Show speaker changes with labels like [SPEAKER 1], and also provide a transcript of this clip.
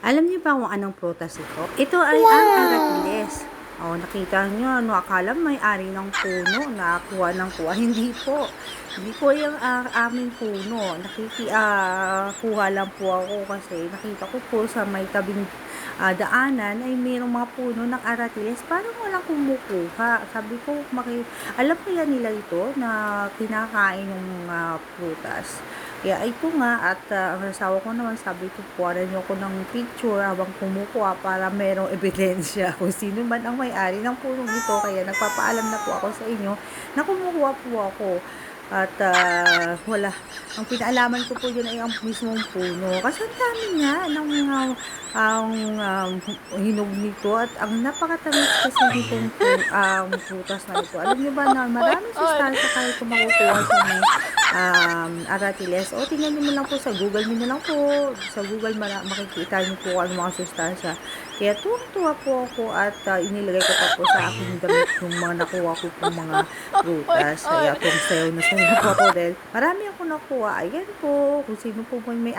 [SPEAKER 1] Alam niyo ba kung anong prutas ito? Ito ay ang aratiles. Oh, nakita niyo, ano, akala may-ari ng puno, nakakuha ng kuha. Hindi po. Hindi po yung aming puno. Kuha lang po ako kasi nakita ko po sa may tabing daanan ay mayroong mga puno ng aratiles. Parang walang kumukuha. Sabi ko, alam ko yan nila ito na kinakain ng prutas. Kaya ito nga, at ang asawa ko naman sabi ko, kuha niyo ko ng picture habang kumukuha para merong ebidensya kung sino man ang may-ari ng punong ito. Kaya nagpapaalam na po ako sa inyo na kumukuha po ako. At wala, ang pinaalaman ko po yun ay ang mismong puno. Kasi ang dami nga ng hinog nito at ang napakatamis kasi nitong prutas na ito. Alam niyo ba na maraming sustansya kahit kung makukuha sa may aratiles. O, tingnan niyo lang po sa Google, niyo lang po. Sa Google, makikita niyo po ano mga sustansya. Kaya tuwa po ako at inilagay ko pa po sa aking damit yung mga nakuha ko pong mga prutas. Kaya kung sayo na sayo po ako dahil marami ako nakuha. Ayan po, kung sino po may